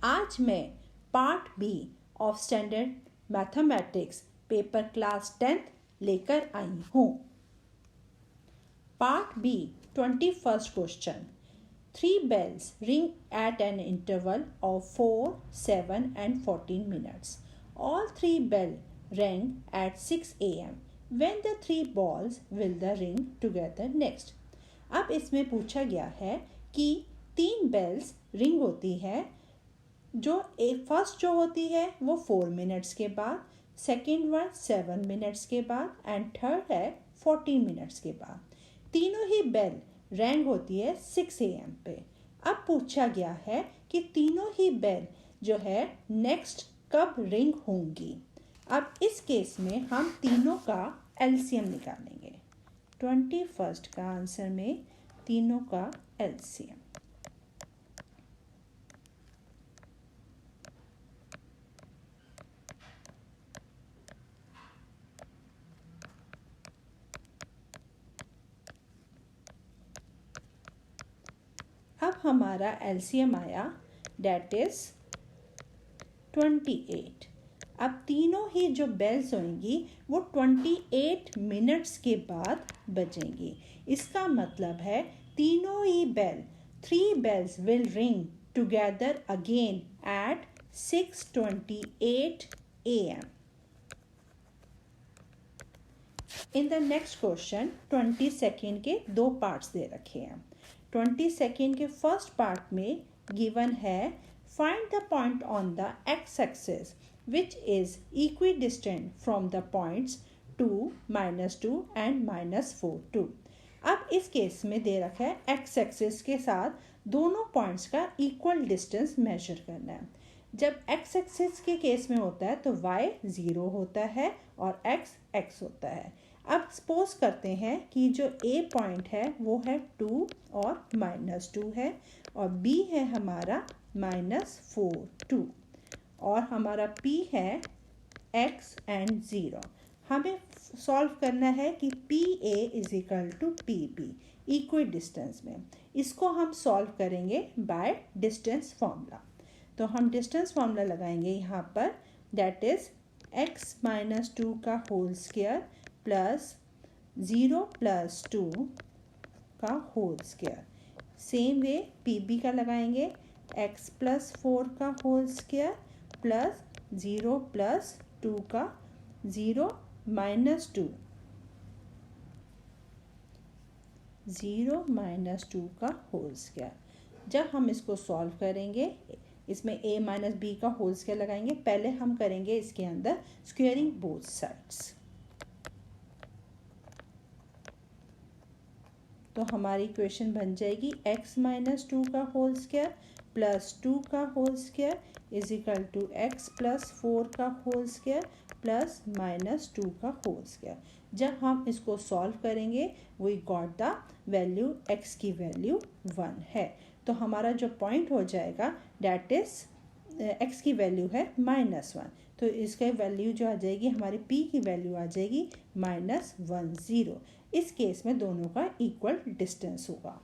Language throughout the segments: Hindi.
आज मैं part B of standard mathematics paper class 10th लेकर आई हूँ। Part B 21st question. 3 bells ring at an interval of 4, 7 and 14 minutes. All 3 bells rang at 6 a.m. When the 3 balls will the ring together next? अब इसमें पूछा गया है कि 3 bells रिंग होती है, जो फर्स्ट जो होती है वो 4 मिनट्स के बाद, सेकेंड वन 7 मिनट्स के बाद एंड थर्ड है 14 मिनट्स के बाद। तीनों ही बेल रैंग होती है 6 AM पे। अब पूछा गया है कि तीनों ही बेल जो है नेक्स्ट कब रिंग होंगी। अब इस केस में हम तीनों का एलसीएम निकालेंगे। 21st का आंसर में तीनों का एलसीएम। अब हमारा एलसीएम आया डेट इज 28। अब तीनों ही जो बेल्स होंगी वो 28 मिनट्स के बाद बजेंगी। इसका मतलब है तीनों ही बेल 3 bells will ring together again at 6:28 AM. In the next question 22nd के 2 पार्ट्स दे रखे हैं। 22nd के फर्स्ट पार्ट में गिवन है find the point on the x axis which is equidistant from the points 2, -2 and -4, 2। अब इस केस में दे रखा है एक्स एक्सिस के साथ दोनों पॉइंट्स का इक्वल डिस्टेंस मेजर करना है। जब एक्स एक्सिस के केस में होता है तो y 0 होता है और x होता है। अब सपोज करते हैं कि जो A पॉइंट है वो है 2 और -2 है और B है हमारा -4, 2 और हमारा P है x एंड 0। हमें सॉल्व करना है कि PA = PB इक्वल डिस्टेंस में। इसको हम सॉल्व करेंगे बाय डिस्टेंस फॉर्मूला। तो हम डिस्टेंस फॉर्मूला लगाएंगे यहाँ पर, दैट इज x - 2 का होल स्क्वायर प्लस 0 + 2 का whole square. Same way PB का लगाएंगे x + 4 का होल स्क्वायर प्लस 0 + 2 का 0 - 2 0 - 2 का होल स्क्वायर। जब हम इसको सॉल्व करेंगे इसमें a - b का होल स्क्वायर लगाएंगे। पहले हम करेंगे इसके अंदर स्क्वेयरिंग बोथ साइड्स। तो हमारी इक्वेशन बन जाएगी x - 2 का होल स्क्वायर प्लस 2 का होल स्क्वायर = x + 4 का होल स्क्वायर प्लस -2 का होल स्क्वायर। जब हम इसको सॉल्व करेंगे we got the value x की वैल्यू 1 है। तो हमारा जो पॉइंट हो जाएगा डैट इज x की वैल्यू है -1। तो इसका वैल्यू जो आ जाएगी हमारी p की वैल्यू आ जाएगी -10। इस केस में दोनों का इक्वल डिस्टेंस होगा।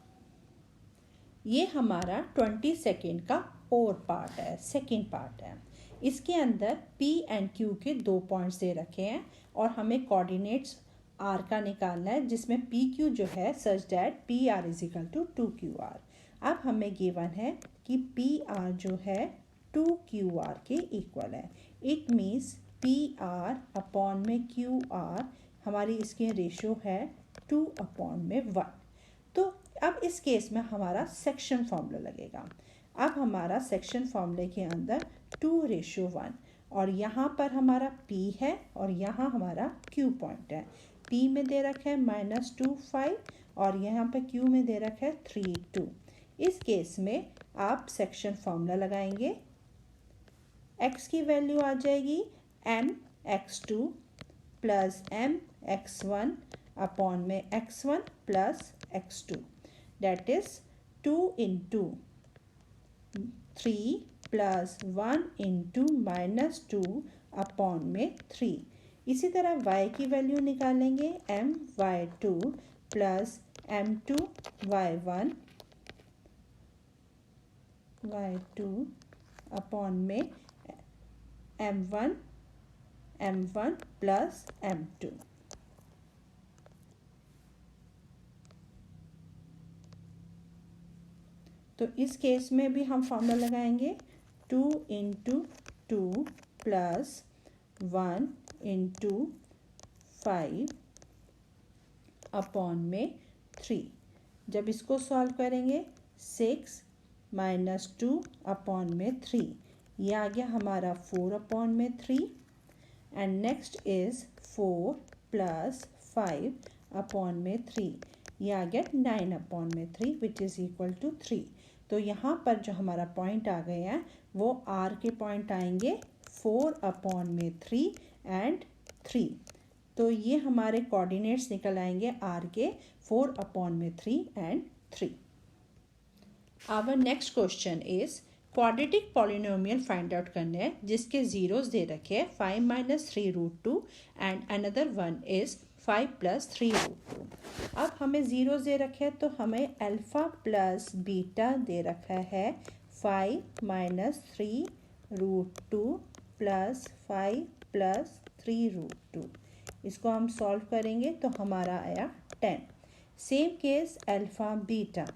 ये हमारा 22nd का और पार्ट है, सेकेंड पार्ट है। इसके अंदर P एंड Q के 2 पॉइंट्स दे रखे हैं और हमें कोऑर्डिनेट्स R का निकालना है, जिसमें PQ जो है सच दैट PR = 2QR। अब हमें गिवन है कि PR जो है 2QR के इक्वल है। इट मीन्स PR अपॉन में QR हमारी इसके रेशो है 2/1। तो अब इस केस में हमारा सेक्शन फॉर्मूला लगेगा। अब हमारा सेक्शन फॉर्मूले के अंदर 2:1 और यहाँ पर हमारा P है और यहाँ हमारा Q पॉइंट है। P में दे रखा है -2, 5 और यहाँ पर Q में दे रखा है 3, 2। इस केस में आप सेक्शन फॉर्मूला लगाएंगे। x की वैल्यू आ जाएगी mx2 प्लस mx1 अपॉन में x1 plus x2 that is 2 × 3 plus 1 × -2 upon में 3। इसी तरह y की वैल्यू निकालेंगे my2 plus m2 y1 y2 upon में m1 प्लस m2। तो इस केस में भी हम फॉर्मूला लगाएंगे 2 इंटू 2 प्लस 1 इंटू 5 अपॉन में 3। जब इसको सॉल्व करेंगे 6 माइनस 2 अपॉन में 3, ये आ गया हमारा 4 अपॉन में 3। And next is 4 plus 5 upon में 3, ये आ गया 9 अपॉन में 3 विच इज़ इक्वल टू 3। तो यहाँ पर जो हमारा पॉइंट आ गए हैं वो आर के पॉइंट आएंगे 4 अपॉन में 3 एंड 3। तो ये हमारे कोऑर्डिनेट्स निकल आएंगे आर के 4 अपॉन में 3 and 3। Our next question is quadratic polynomial find out करने हैं जिसके जीरोस दे रखे हैं 5 minus 3 root 2 and another one is 5 plus 3 root 2। अब हमें जीरोस दे रखे हैं तो हमें अल्फ़ा प्लस बीटा दे रखा है 5 minus 3 root 2 plus 5 plus 3 root 2। इसको हम सॉल्व करेंगे तो हमारा आया 10। सेम केस अल्फ़ा बीटा,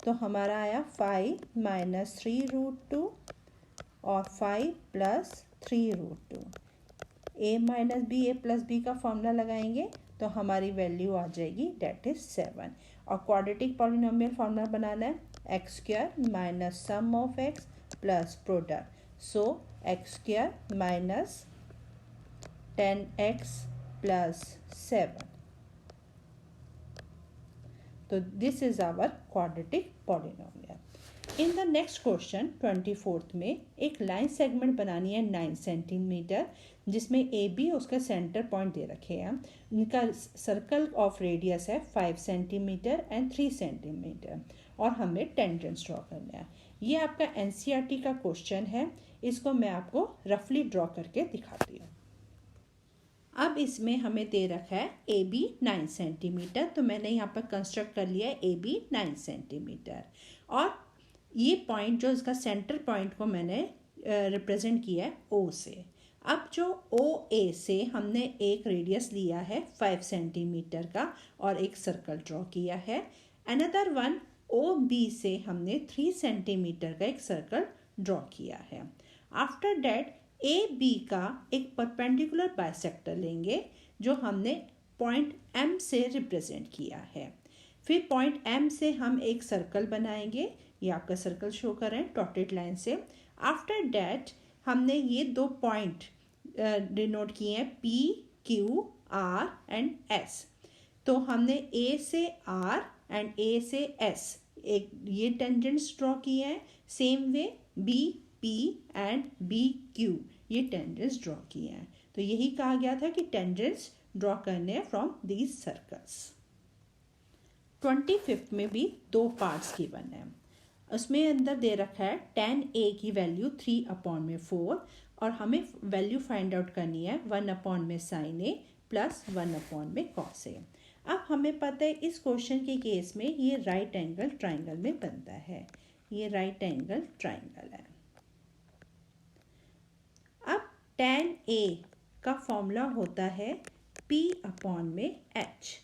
तो हमारा आया 5 माइनस 3 रूट 2 और 5 प्लस 3 रूट 2। ए माइनस बी ए प्लस बी का फॉर्मूला लगाएंगे तो हमारी वैल्यू आ जाएगी डेट इज 7। और क्वाड्रेटिक पॉलिनोमियल फार्मूला बनाना है x square minus sum of x plus product. So x square minus 10x plus 7। तो this is our quadratic polynomial. In the next question 24th में एक लाइन सेगमेंट बनानी है 9 सेंटीमीटर जिसमें ए बी उसका सेंटर पॉइंट दे रखे हैं। इनका सर्कल ऑफ रेडियस है 5 सेंटीमीटर एंड 3 सेंटीमीटर और हमें टेंजेंट्स ड्रॉ करना है। ये आपका एनसीईआरटी का क्वेश्चन है, इसको मैं आपको रफली ड्रॉ करके दिखाती हूँ। अब इसमें हमें दे रखा है ए बी 9 सेंटीमीटर, तो मैंने यहाँ पर कंस्ट्रक्ट कर लिया है ए बी 9 सेंटीमीटर और ये पॉइंट जो इसका सेंटर पॉइंट को मैंने रिप्रेजेंट किया है ओ से। अब जो ओ ए से हमने एक रेडियस लिया है 5 सेंटीमीटर का और एक सर्कल ड्रॉ किया है। अनदर वन ओ बी से हमने 3 सेंटीमीटर का एक सर्कल ड्रॉ किया है। आफ्टर डैट ए बी का एक परपेंडिकुलर बाइसेक्टर लेंगे जो हमने पॉइंट एम से रिप्रेजेंट किया है। फिर पॉइंट एम से हम एक सर्कल बनाएंगे, ये आपका सर्कल शो कर रहे हैं डॉटेड लाइन से। आफ्टर डैट हमने ये दो पॉइंट डिनोट किए हैं P Q R and S. तो हमने ए से आर एंड ए से एस एक ये टेंजेंट्स ड्रॉ किए हैं। Same way B P and B Q ये टेंजेंट्स ड्रॉ किए हैं। तो यही कहा गया था कि टेंजेंट्स ड्रॉ करने हैं फ्रॉम दीज सर्कल्स। 25th में भी दो पार्ट्स गिवन है। उसमें अंदर दे रखा है tan a की वैल्यू 3 अपॉन में 4 और हमें वैल्यू फाइंड आउट करनी है 1 अपॉन में sin a प्लस 1 अपॉन में cos a। अब हमें पता है इस क्वेश्चन के केस में ये राइट एंगल ट्राइंगल में बनता है, ये राइट एंगल ट्राइंगल है। अब tan a का फॉर्मूला होता है p अपॉन में h।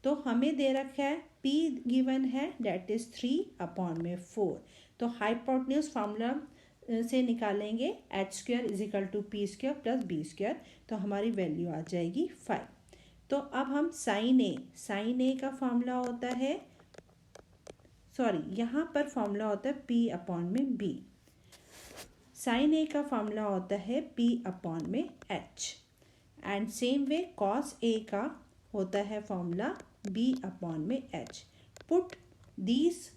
तो हमें दे रखा है p गिवन है डेट इज 3 अपॉन में 4। तो हाइपोटेन्यूज फार्मूला से निकालेंगे H square is equal to P square plus B square, तो हमारी वैल्यू आ जाएगी 5। तो अब हम साइन ए का फॉर्मूला होता है, यहाँ पर फॉर्मूला होता है p अपॉन में b। साइन ए का फॉर्मूला होता है p अपॉन में h and same way cos a का होता है फॉर्मूला b अपॉन में h। Put these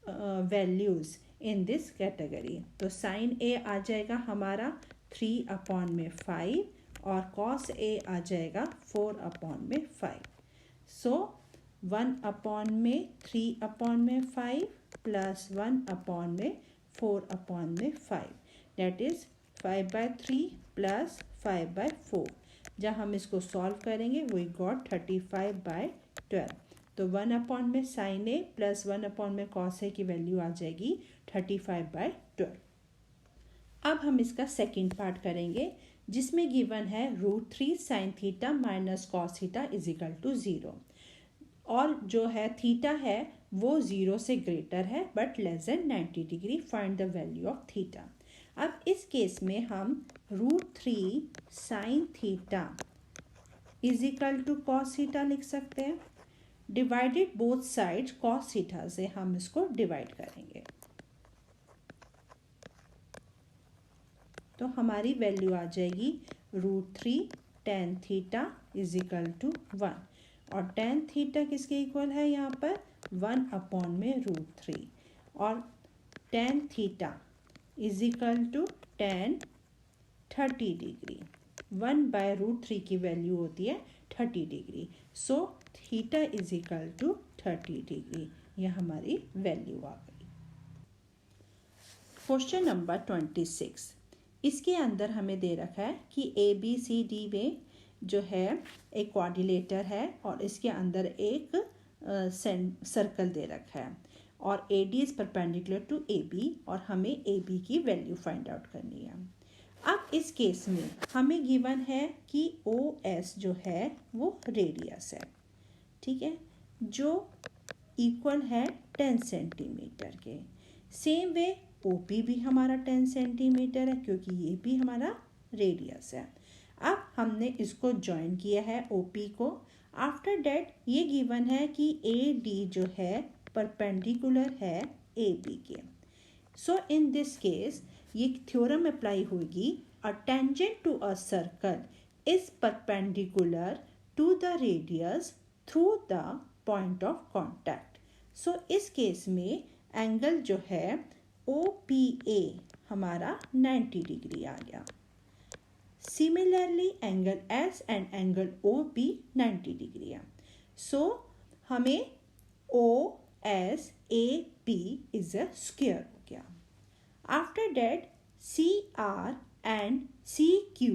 values in this category. तो साइन a आ जाएगा हमारा 3 अपॉन में 5 और कॉस a आ जाएगा 4 अपॉन में 5। सो 1 अपॉन में 3 अपॉन में 5 प्लस 1 अपॉन में 4 अपॉन में 5 डेट इज 5/3 प्लस 5/4। जब हम इसको सॉल्व करेंगे वी गॉट 35/12। तो 1 में साइन ए प्लस 1 में कॉस ए की वैल्यू आ जाएगी 35/12। अब हम इसका सेकंड पार्ट करेंगे जिसमें गिवन है √3 sin theta minus cos theta is equal to 0, और जो है थीटा है वो 0 से ग्रेटर है but less than 90 degree. Find the value of theta. अब इस केस में हम √3 sin theta is equal to cos theta लिख सकते हैं। Divided both sides, cos theta से हम इसको डिवाइड करेंगे तो हमारी वैल्यू आ जाएगी √3 tan theta is equal to 1, और tan थीटा किसके इक्वल है यहाँ पर 1/√3, और tan theta is equal to tan 30 degree. 1/√3 की वैल्यू होती है 30 degree, so theta is equal to 30 degree. यह हमारी वैल्यू आ गई। क्वेश्चन नंबर 26, इसके अंदर हमें दे रखा है कि ABCD में जो है एक क्वाड्रिलेटर है और इसके अंदर एक सर्कल दे रखा है, और AD is perpendicular to AB, और हमें AB की वैल्यू फाइंड आउट करनी है। अब इस केस में हमें गिवन है कि OS जो है वो रेडियस है, ठीक है, जो इक्वल है 10 सेंटीमीटर के। सेम वे OP भी हमारा 10 सेंटीमीटर है क्योंकि ये भी हमारा रेडियस है। अब हमने इसको ज्वाइन किया है OP को। आफ्टर डेट ये गिवन है कि AD जो है परपेंडिकुलर है AB के। सो इन दिस केस ये थ्योरम अप्लाई होगी, a tangent to a circle is perpendicular to the radius through the point of contact. So इस केस में एंगल जो है OPA हमारा 90 डिग्री आ गया। Similarly angle S and angle OB 90 degree है। सो हमें OSAP इज अ स्क्वायर हो गया। After that CR and CQ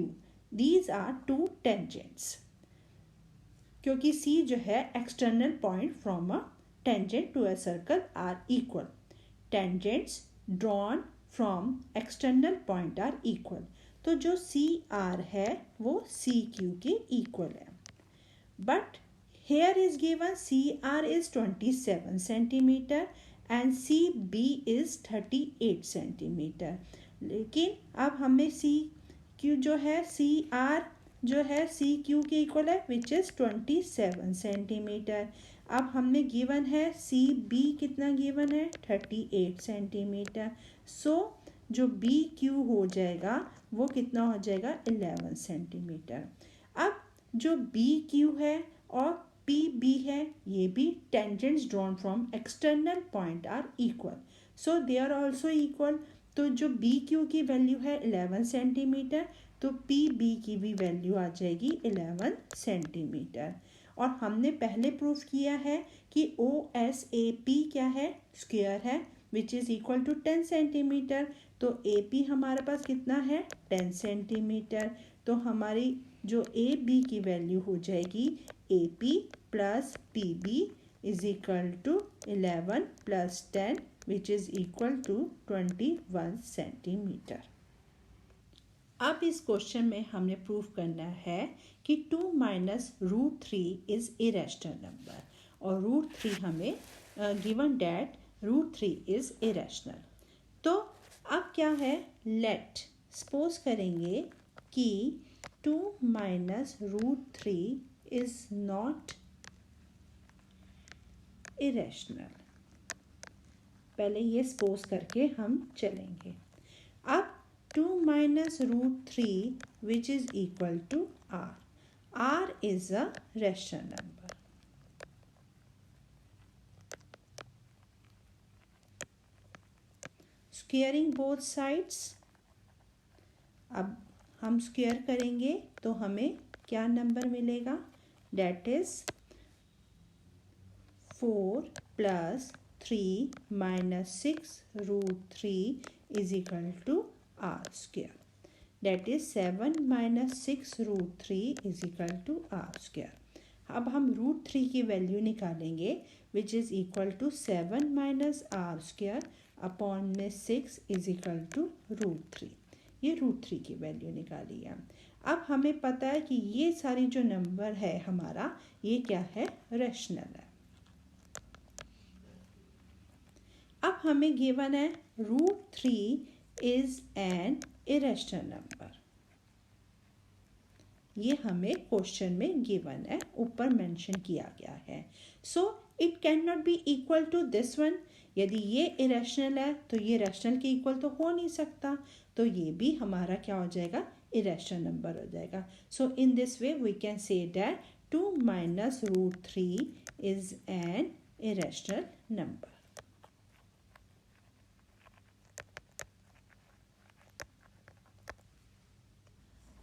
these are two tangents, क्योंकि C जो है external point from a tangent to a circle are equal. Tangents drawn from external point are equal, तो जो CR है वो CQ के इक्वल है। But here is given CR is 27 centimeter and CB is 38 centimetre, लेकिन अब हमें CQ जो है CR जो है CQ के इक्वल है विच इज 27 सेंटीमीटर। अब हमें गिवन है CB कितना गिवन है 38 सेंटीमीटर। सो जो BQ हो जाएगा वो कितना हो जाएगा 11 सेंटीमीटर। अब जो BQ है और PB है ये भी tangents drawn from external point are equal, so they are also equal. तो जो BQ की वैल्यू है 11 सेंटीमीटर, तो PB की भी वैल्यू आ जाएगी 11 सेंटीमीटर। और हमने पहले प्रूफ किया है कि OSAP क्या है स्क्वायर है which is equal to 10 centimeter, तो AP हमारे पास कितना है 10 सेंटीमीटर। तो हमारी जो AB की वैल्यू हो जाएगी AP plus PB is equal to 11 plus 10 which is equal to 21 centimeter. अब इस क्वेश्चन में हमें प्रूफ करना है कि 2 माइनस √3 इज इरेशनल नंबर, और √3 हमें गिवन डैट √3 इज इरेशनल। तो अब क्या है, लेट सपोज करेंगे कि 2 माइनस √3 इज नॉट इरेशनल। पहले ये सपोज करके हम चलेंगे। अब 2 minus √3 which is equal to R. R is a rational number. Squaring both sides. अब हम स्क्वायर करेंगे तो हमें क्या नंबर मिलेगा, that is 4 plus 3 minus 6 √3 is equal to R square, that is 7 minus 6 √3 is equal to R square. अब हम √3 की वैल्यू निकालेंगे which is equal to 7 minus R square upon में 6 इज इक्वल टू √3। ये √3 की वैल्यू निकाली है। अब हमें पता है कि ये सारी जो नंबर है हमारा ये क्या है, रैशनल है। अब हमें गिवन है √3 इज एन इरेशनल नंबर। ये हमें क्वेश्चन में गिवन है, ऊपर मेंशन किया गया है। So it can not be equal to this one. यदि ये इरेशनल है तो ये रैशनल के इक्वल तो हो नहीं सकता, तो ये भी हमारा क्या हो जाएगा, इरेशनल नंबर हो जाएगा। So in this way we can say that 2 minus √3 is an irrational number.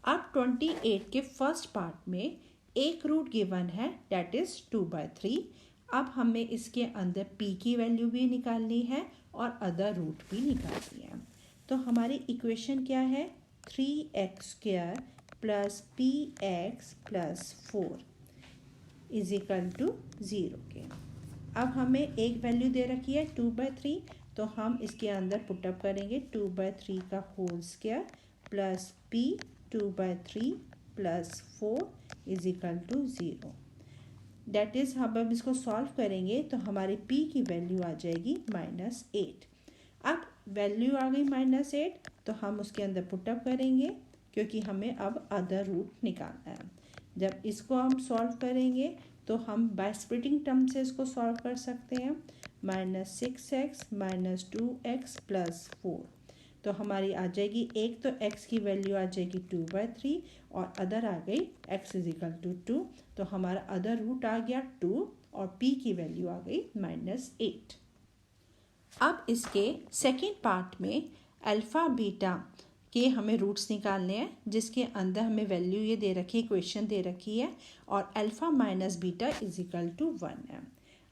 अब 28 के फर्स्ट पार्ट में एक रूट गिवन है डेट इज 2/3। अब हमें इसके अंदर p की वैल्यू भी निकालनी है और अदर रूट भी निकालनी है। तो हमारी इक्वेशन क्या है, 3x² plus px plus 4 is equal to 0 के। अब हमें एक वैल्यू दे रखी है 2/3, तो हम इसके अंदर पुटअप करेंगे 2/3 का whole square plus p 2/3 plus 4 is equal to 0। That is हम इसको सॉल्व करेंगे तो हमारी p की वैल्यू आ जाएगी -8। अब वैल्यू आ गई -8 तो हम उसके अंदर पुटअप करेंगे क्योंकि हमें अब अदर रूट निकालना है। जब इसको हम सॉल्व करेंगे तो हम बाय स्प्लिटिंग टर्म से इसको सॉल्व कर सकते हैं। -6x - 2x प्लस 4, तो हमारी आ जाएगी, एक तो x की वैल्यू आ जाएगी 2/3 और अदर आ गई x इज इक्वल टू 2, तो हमारा अदर रूट आ गया 2 और p की वैल्यू आ गई -8। अब इसके सेकेंड पार्ट में अल्फ़ा बीटा के हमें रूट्स निकालने हैं, जिसके अंदर हमें वैल्यू ये दे रखी है, इक्वेशन दे रखी है और alpha minus beta is equal to 1 है।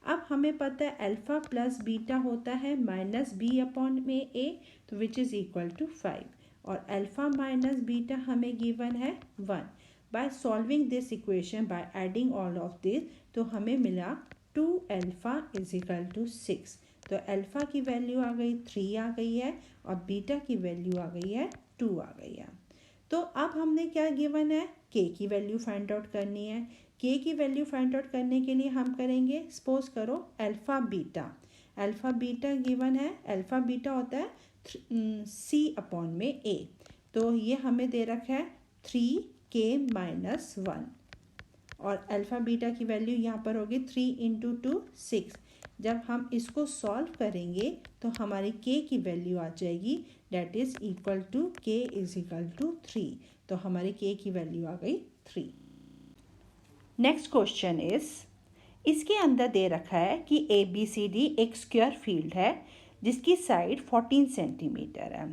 अब हमें पता है अल्फ़ा प्लस बीटा होता है -b/a, तो विच इज़ इक्वल टू 5 और अल्फ़ा माइनस बीटा हमें गिवन है 1। By solving this equation by adding all of this तो हमें मिला 2 अल्फ़ा इज इक्वल टू 6। तो अल्फ़ा की वैल्यू आ गई 3 आ गई है और बीटा की वैल्यू आ गई है 2 आ गई है। तो अब हमने क्या गिवन है, k की वैल्यू फाइंड आउट करनी है। k की वैल्यू फाइंड आउट करने के लिए हम करेंगे, सपोज करो अल्फ़ा बीटा गिवन है। अल्फ़ा बीटा होता है c/a, तो ये हमें दे रखा है 3k - 1 और अल्फ़ा बीटा की वैल्यू यहाँ पर होगी 3 × 2 6। जब हम इसको सॉल्व करेंगे तो हमारी k की वैल्यू आ जाएगी that is equal to k is equal to 3, तो हमारी k की वैल्यू आ गई 3। नेक्स्ट क्वेश्चन इज, इसके अंदर दे रखा है कि ABCD एक स्क्वायर फील्ड है जिसकी साइड 14 सेंटीमीटर है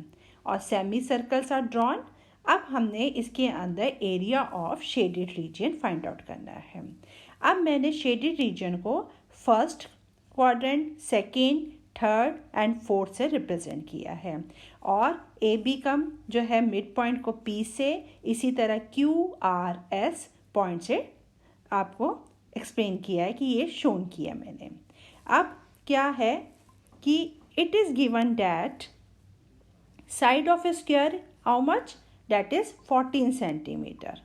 और सेमी सर्कल्स आर ड्रॉन। अब हमने इसके अंदर area of shaded region find out करना है। अब मैंने शेडेड रीजन को first quadrant, second, third and fourth से रिप्रेजेंट किया है और AB का जो है मिड पॉइंट को P से, इसी तरह QRS पॉइंट से आपको एक्सप्लेन किया है कि ये शोन किया मैंने। अब क्या है कि it is given that side of a square how much, that is 14 centimeter.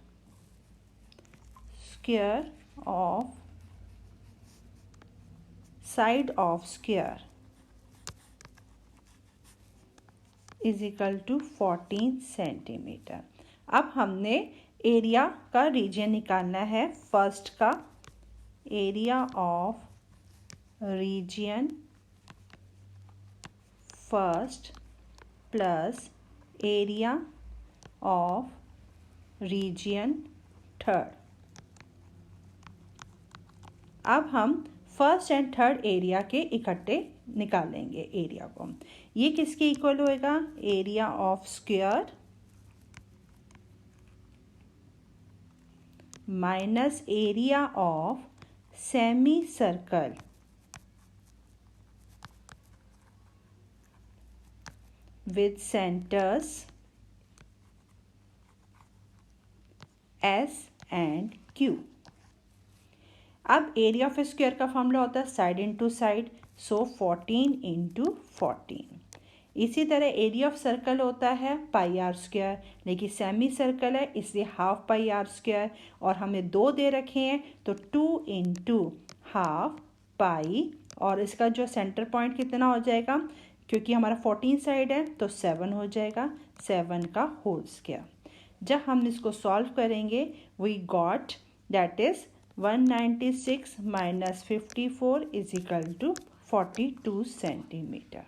Square of side of square is equal to 14 centimeter. अब हमने एरिया का रीजन निकालना है। फर्स्ट का area of region first plus area of region third. अब हम फर्स्ट एंड थर्ड एरिया के इकट्ठे निकालेंगे एरिया को। ये किसके इक्वल होएगा, area of square minus area of semi circle with centers S and Q। अब एरिया ऑफ स्क्वायर का फॉर्मूला होता है साइड इंटू साइड, सो 14 इंटू 14। इसी तरह एरिया ऑफ सर्कल होता है पाई आर स्क्वायर, लेकिन सेमी सर्कल है इसलिए हाफ पाई आर स्क्वायर, और हमें 2 दे रखे हैं तो 2 इंटू हाफ पाई, और इसका जो सेंटर पॉइंट कितना हो जाएगा, क्योंकि हमारा 14 साइड है तो 7 हो जाएगा, 7 का होल स्क्वायर। जब हम इसको सॉल्व करेंगे we got that is 196 minus 54 is equal to 42 centimeter.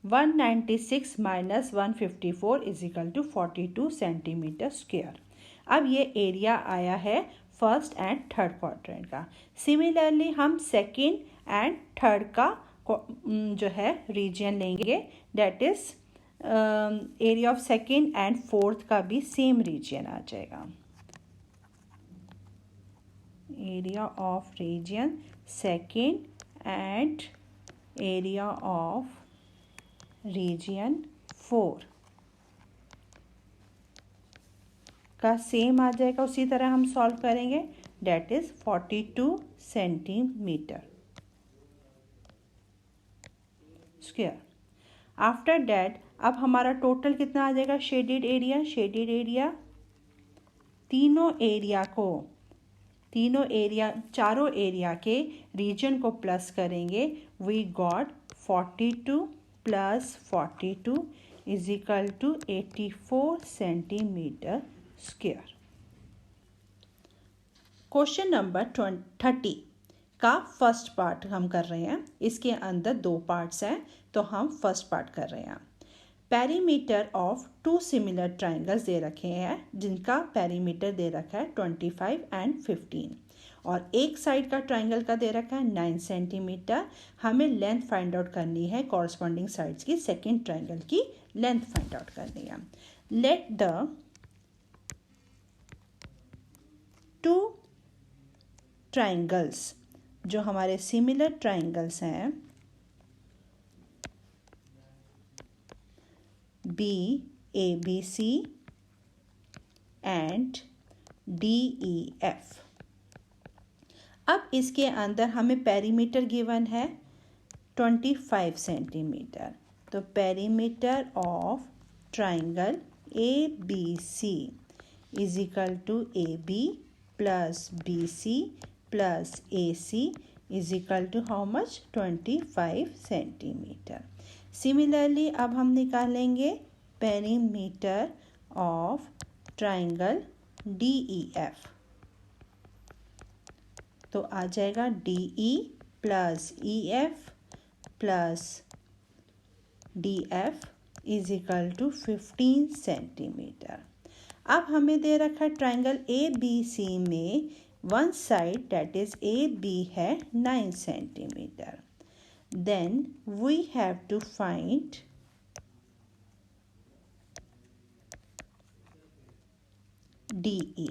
196 minus 154 is equal to 42 centimeter square. अब ये एरिया आया है फर्स्ट एंड थर्ड क्वाड्रेंट का। सिमिलरली हम सेकंड एंड थर्ड का जो है रीजन लेंगे, that is area of second and fourth का भी सेम रीजन आ जाएगा। Area of region second and area of region 4 का सेम आ जाएगा। उसी तरह हम सॉल्व करेंगे, that is 42 centimeter square. After that अब हमारा टोटल कितना आ जाएगा, शेडेड एरिया चारों एरिया के रीजन को प्लस करेंगे, we got 42 plus 42 is equal to 84 centimeter square. Question number 30 का फर्स्ट पार्ट हम कर रहे हैं। इसके अंदर 2 पार्ट्स हैं तो हम फर्स्ट पार्ट कर रहे हैं। पेरीमीटर ऑफ 2 सिमिलर ट्राइंगल्स दे रखे हैं जिनका पेरीमीटर दे रखा है 25 एंड 15, और एक साइड का ट्राइंगल का दे रखा है 9 सेंटीमीटर। हमें लेंथ फाइंड आउट करनी है कॉरस्पॉन्डिंग साइड्स की, सेकेंड ट्राइंगल की लेंथ फाइंड आउट करनी है। लेट द 2 ट्राइंगल्स जो हमारे सिमिलर ट्राइंगल्स हैं BABC एंड DEF। अब इसके अंदर हमें पेरीमीटर गिवन है 25 सेंटीमीटर, तो perimeter of triangle ABC is equal to AB plus BC plus AC is equal to how much, 25 centimeter. Similarly अब हम निकालेंगे पेरीमीटर ऑफ ट्राइंगल DEF, तो आ जाएगा DE plus EF plus DF is equal to 15 centimeter. अब हमें दे रखा है ट्राइंगल ABC में one side that is AB है 9 centimeter, then we have to find DE।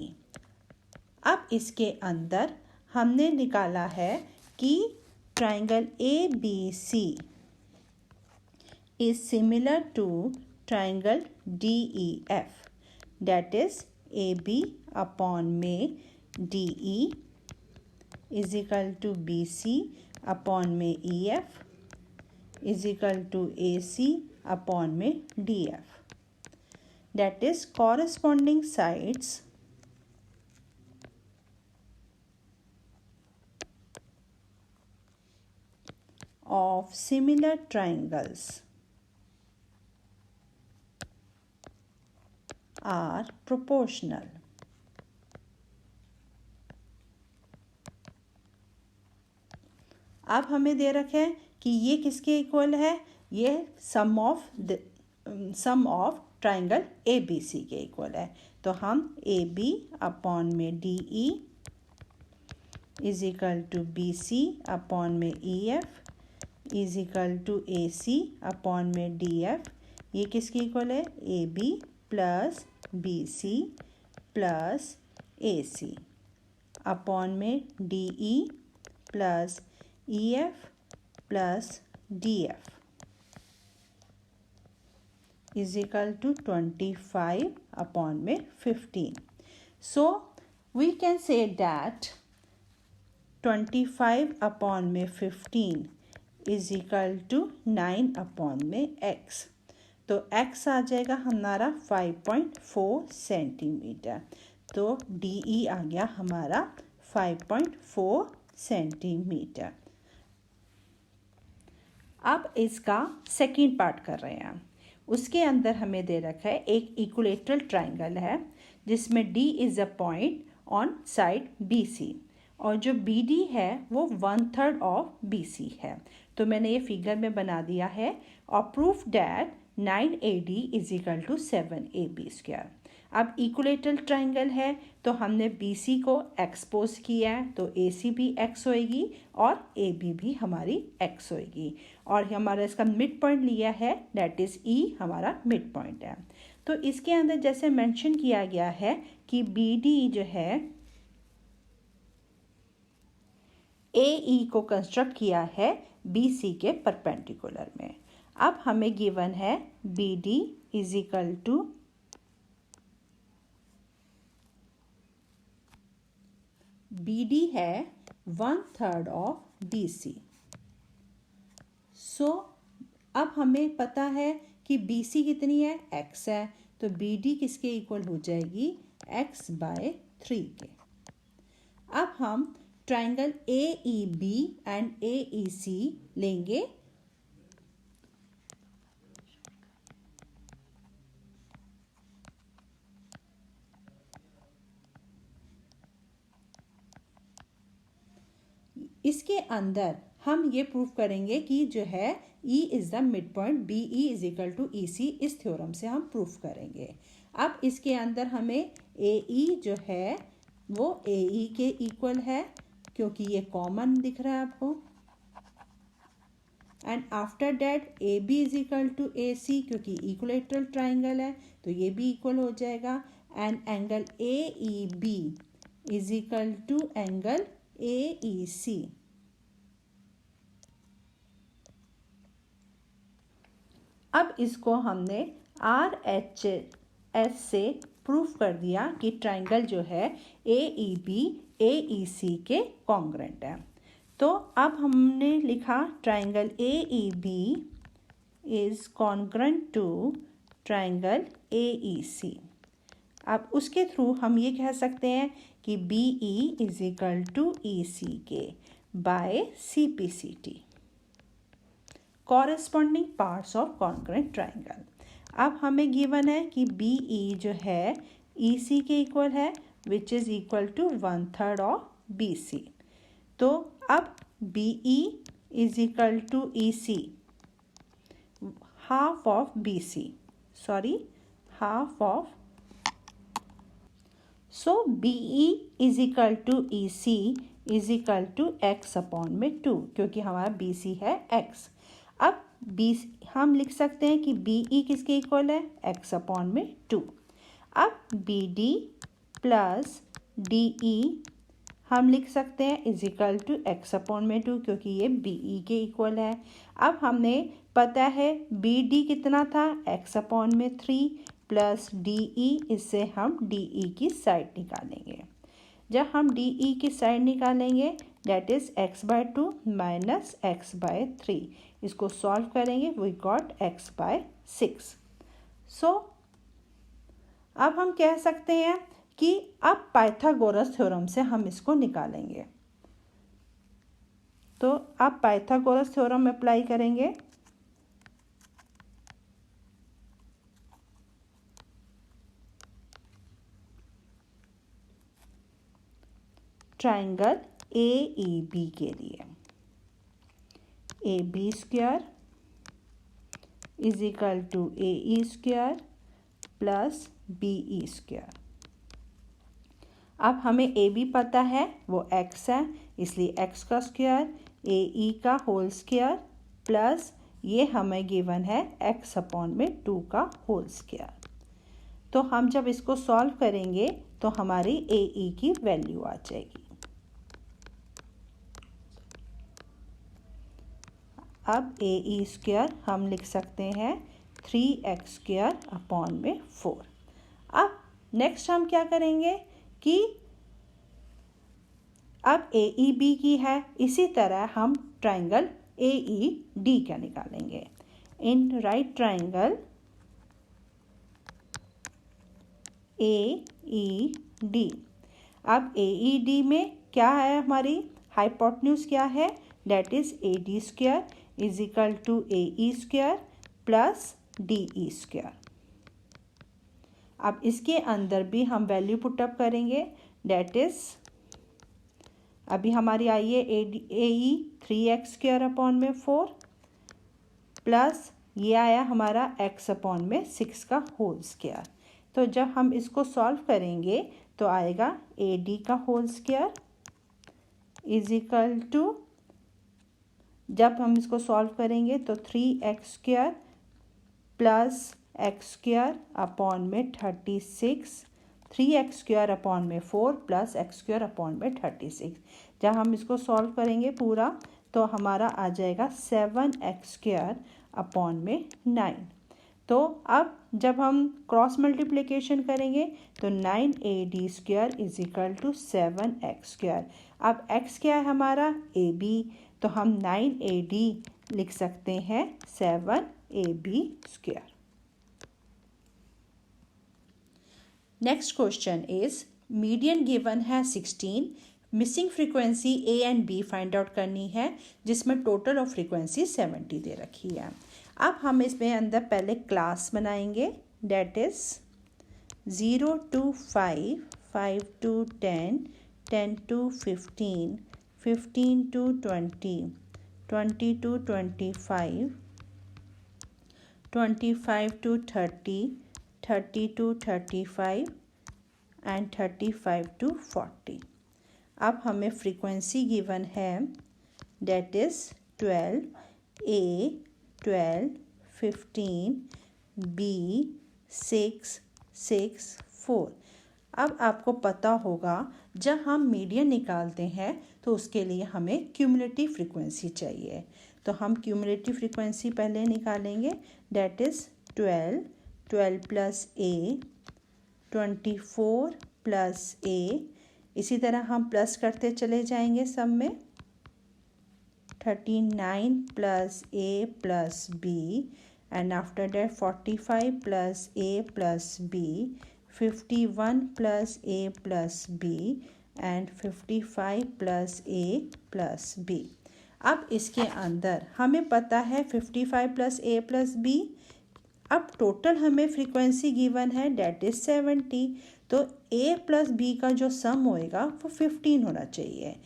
अब इसके अंदर हमने निकाला है कि triangle ABC is similar to triangle DEF, that is AB upon में DE is equal to BC upon में EF is equal to AC upon में DF, that is corresponding sides of similar triangles are proportional। अब हमें दे रखे हैं कि ये किसके इक्वल है, ये सम ऑफ ट्राइंगल ABC के इक्वल है, तो हम AB अपॉन में DE is equal to BC upon में EF is equal to AC upon में DF, ये किसके इक्वल है, AB plus BC plus AC upon में DE plus EF plus DF is equal to 25 upon में 15। सो we can say that 25 upon में 15 is equal to 9 upon में x। तो x आ जाएगा हमारा 5.4 सेंटीमीटर। तो DE आ गया हमारा 5.4 सेंटीमीटर। अब इसका सेकंड पार्ट कर रहे हैं। उसके अंदर हमें दे रखा है एक इक्विलेटरल ट्राइंगल है जिसमें D is a point on side BC और जो BD है वो 1/3 ऑफ BC है। तो मैंने ये फिगर में बना दिया है और proof that 9AD is equal to 7AB square. अब इक्विलेटरल ट्राइंगल है तो हमने BC को एक्सपोज किया है तो AC भी x होएगी और AB भी हमारी x होएगी और हमारा इसका मिड पॉइंट लिया है दैट इज़ E हमारा मिड पॉइंट है। तो इसके अंदर जैसे मेंशन किया गया है कि BD जो है AE को कंस्ट्रक्ट किया है BC के परपेंडिकुलर में। अब हमें गिवन है BD is equal to BD है 1/3 ऑफ BC। सो अब हमें पता है कि BC कितनी है x है तो BD किसके इक्वल हो जाएगी x/3 के। अब हम ट्राइंगल AEB एंड AEC लेंगे। इसके अंदर हम ये प्रूफ करेंगे कि जो है E is the mid point BE is equal to EC, इस थ्योरम से हम प्रूफ करेंगे। अब इसके अंदर हमें AE जो है वो AE के इक्वल है क्योंकि ये कॉमन दिख रहा है आपको and after that AB is equal to AC क्योंकि इक्विलेटरल ट्राइंगल है तो ये भी इक्वल हो जाएगा and angle AEB is equal to angle AEC। अब इसको हमने RHS से प्रूफ कर दिया कि ट्राइंगल जो है AEB AEC के कॉन्ग्रेंट है। तो अब हमने लिखा triangle AEB is congruent to triangle AEC। अब उसके थ्रू हम ये कह सकते हैं कि BE is equal to EC के by CPCT corresponding parts of congruent triangle. अब हमें गिवन है कि BE जो है EC के इक्वल है which is equal to 1/3 of BC। तो अब BE is equal to EC half of BC, sorry half of, so BE is equal to EC is equal to x/2 क्योंकि हमारा BC है x। अब हम लिख सकते हैं कि BE किसके इक्वल है x/2। अब BD प्लस DE हम लिख सकते हैं इज इक्वल टू x/2 क्योंकि ये BE के इक्वल है। अब हमें पता है BD कितना था x/3 प्लस DE, इससे हम DE की साइड निकालेंगे। जब हम DE की साइड निकालेंगे that is x/2 minus x/3, इसको सॉल्व करेंगे वी गॉट x/6। सो अब हम कह सकते हैं कि अब पाइथागोरस थ्योरम से हम इसको निकालेंगे। तो अब पाइथागोरस थ्योरम अप्लाई करेंगे। ट्राइंगल AEB के लिए AB square is equal to AE square plus BE square. अब हमें AB पता है वो x है इसलिए x का स्क्वायर AE का होल स्क्वायर प्लस ये हमें गिवन है x/2 का होल स्क्वायर। तो हम जब इसको सॉल्व करेंगे तो हमारी AE की वैल्यू आ जाएगी। अब AE स्क्वायर हम लिख सकते हैं 3x² / 4। अब नेक्स्ट हम क्या करेंगे कि अब ए ई बी की है, इसी तरह हम ट्राइंगल ए ई डी का निकालेंगे। In right triangle A E D, अब ए ई डी में क्या है, हमारी हाइपोटेन्यूज क्या है, that is A D square is equal to A E square plus D E square. अब इसके अंदर भी हम वैल्यू पुटअप करेंगे, डेट इज अभी हमारी आई है ए ई 3x² / 4 प्लस ये आया हमारा x/6 का होल स्क्वायर। तो जब हम इसको सॉल्व करेंगे तो आएगा ए डी का whole square is equal to, जब हम इसको सॉल्व करेंगे तो 3x² प्लस x² अपॉन में 36, 3x² अपॉन में 4 प्लस x² अपॉन में 36। जब हम इसको सॉल्व करेंगे पूरा तो हमारा आ जाएगा 7x² अपॉन में 9। तो अब जब हम क्रॉस मल्टीप्लिकेशन करेंगे तो 9AD² is equal to 7x²। अब x क्या है हमारा, AB, तो हम 9AD लिख सकते हैं 7AB²। Next question is median given है 16, missing frequency A and B find out करनी है, जिसमें टोटल ऑफ फ्रीक्वेंसी 70 दे रखी है। अब हम इसमें अंदर पहले क्लास बनाएंगे, date is 0 to 5, 5 to 10, 10 to 15, 15 to 20, 20 to 25, 25 to 30, 30 to 35 and 35 to 40। अब हमें फ्रीक्वेंसी गिवन है, डेट इज़ 12, A 12, 15, B 6, 6, 4। अब आपको पता होगा जब हम मीडियन निकालते हैं तो उसके लिए हमें क्यूमुलेटिव फ्रीक्वेंसी चाहिए। तो हम क्यूमुलेटिव फ्रीक्वेंसी पहले निकालेंगे, that is 12, 12 plus A 24 plus A, इसी तरह हम प्लस करते चले जाएंगे सब में, 39 plus A plus B and after that 45 plus A plus B, 51 plus A plus B and 55 plus A plus B। अब इसके अंदर हमें पता है 55 प्लस A प्लस B। अब टोटल हमें फ्रीक्वेंसी गिवन है, डेट इज़ 70। तो A प्लस B का जो सम होएगा वो 15 होना चाहिए।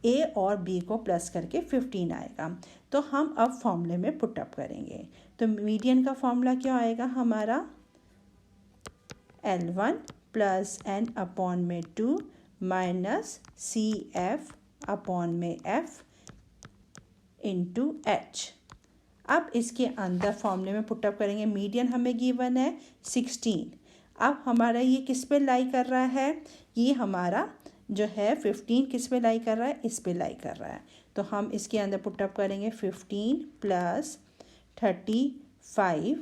A और B को प्लस करके 15 आएगा। तो हम अब फॉर्मूले में पुटअप करेंगे। तो मीडियन का फॉर्मूला क्या आएगा हमारा, L1 प्लस N अपॉन में 2 माइनस CF अपॉन में F इंटू H। अब इसके अंदर फॉर्मूले में पुटअप करेंगे, मीडियन हमें गिवन है 16। अब हमारा ये किस पे लाई कर रहा है, ये हमारा जो है 15 किस पे लाई कर रहा है, इस पे लाई कर रहा है। तो हम इसके अंदर पुटअप करेंगे 15 plus 35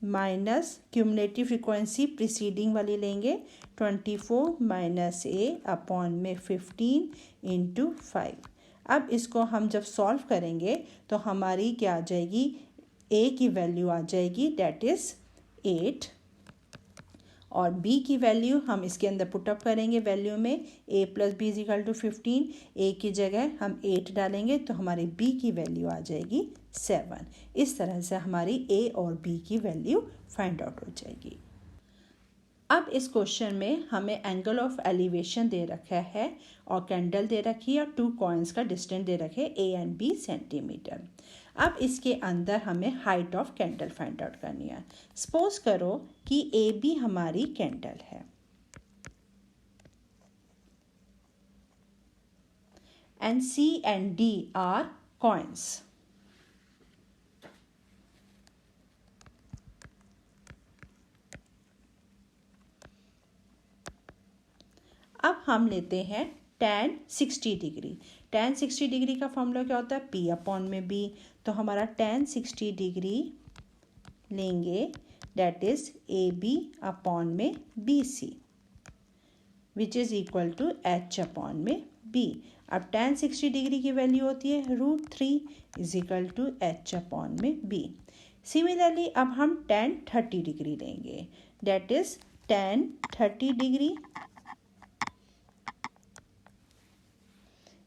minus cumulative frequency preceding वाली लेंगे, 24 माइनस A अपॉन में 15 इंटू 5। अब इसको हम जब सॉल्व करेंगे तो हमारी क्या आ जाएगी, A की वैल्यू आ जाएगी, डेट इज़ 8, और B की वैल्यू हम इसके अंदर पुटअप करेंगे वैल्यू में, A plus B is equal to 15, A की जगह हम 8 डालेंगे तो हमारी B की वैल्यू आ जाएगी 7। इस तरह से हमारी A और B की वैल्यू फाइंड आउट हो जाएगी। अब इस क्वेश्चन में हमें एंगल ऑफ एलिवेशन दे रखा है और कैंडल दे रखी है और 2 कॉइन्स का डिस्टेंस दे रखे A एंड B सेंटीमीटर। अब इसके अंदर हमें height of candle find out करनी है। सपोज करो कि AB हमारी कैंडल है and C and D are coins. अब हम लेते हैं tan 60 डिग्री। tan 60 डिग्री का फॉर्मूला क्या होता है, P अपॉन में B। तो हमारा tan 60 डिग्री लेंगे, डेट इज़ AB अपॉन में BC। Which is equal to H upon में बी। अब tan 60 डिग्री की वैल्यू होती है √3 is equal to H upon में बी। सिमिलरली अब हम tan 30 डिग्री लेंगे, that is tan 30 degree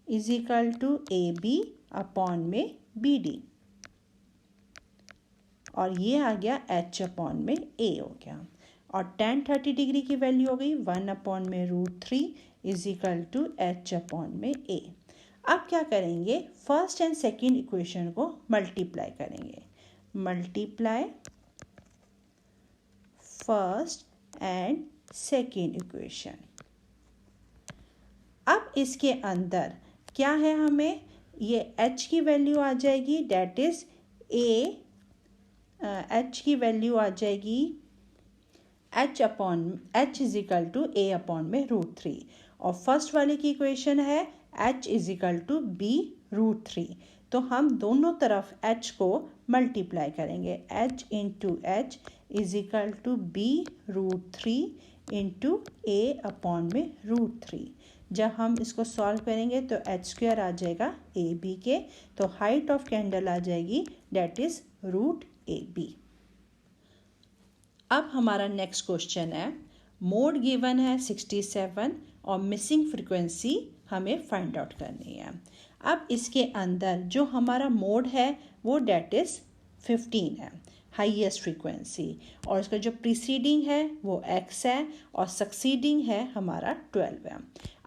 is equal to A B upon में बी डी, और ये आ गया एच अपॉन में ए हो गया। और tan 30 डिग्री की वैल्यू हो गई 1 अपॉन में √3 is equal to H upon में ए। अब क्या करेंगे, फर्स्ट एंड सेकेंड इक्वेशन को मल्टीप्लाई करेंगे। Multiply first and second equation. अब इसके अंदर क्या है, हमें ये h की वैल्यू आ जाएगी, डेट इज ए, h की वैल्यू आ जाएगी h is equal to A upon में √3, और फर्स्ट वाले की इक्वेशन है h is equal to B √3। तो हम दोनों तरफ h को मल्टीप्लाई करेंगे, h into H is equal to B √3 into A upon में √3। जब हम इसको सॉल्व करेंगे तो h² आ जाएगा ए बी के, तो हाइट ऑफ कैंडल आ जाएगी डेट इज √AB। अब हमारा नेक्स्ट क्वेश्चन है, मोड गिवन है 67 और मिसिंग फ्रीक्वेंसी हमें फाइंड आउट करनी है। अब इसके अंदर जो हमारा मोड है वो डेट इज 15 है, हाईएस्ट फ्रीक्वेंसी, और इसका जो प्रीसीडिंग है वो x है और सक्सीडिंग है हमारा 12 है।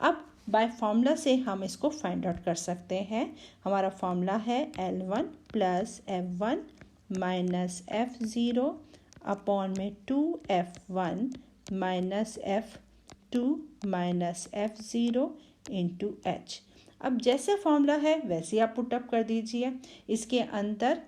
अब बाय फार्मूला से हम इसको फाइंड आउट कर सकते हैं। हमारा फार्मूला है L1 plus F1 minus F0 upon में 2F1 minus F2 minus F0 into H। अब जैसे फॉर्मूला है वैसे आप पुटअप कर दीजिए इसके अंदर।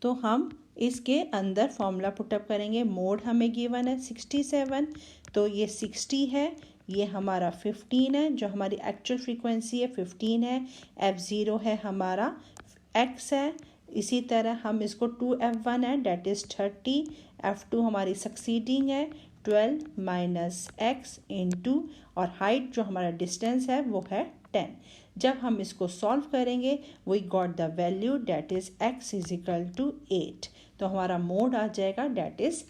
तो हम इसके अंदर फॉर्मूला पुटअप करेंगे। मोड हमें गिवन है 67, तो ये 60 है, ये हमारा 15 है, जो हमारी एक्चुअल फ्रीक्वेंसी है 15 है, F0 है हमारा x है, इसी तरह हम इसको 2F1 है डेट इज़ 30, F2 हमारी सक्सीडिंग है 12 माइनस x इंटू, और हाइट जो हमारा डिस्टेंस है वो है 10। जब हम इसको सॉल्व करेंगे we got the value that is x is equal to 8, तो हमारा मोड आ जाएगा डेट इज़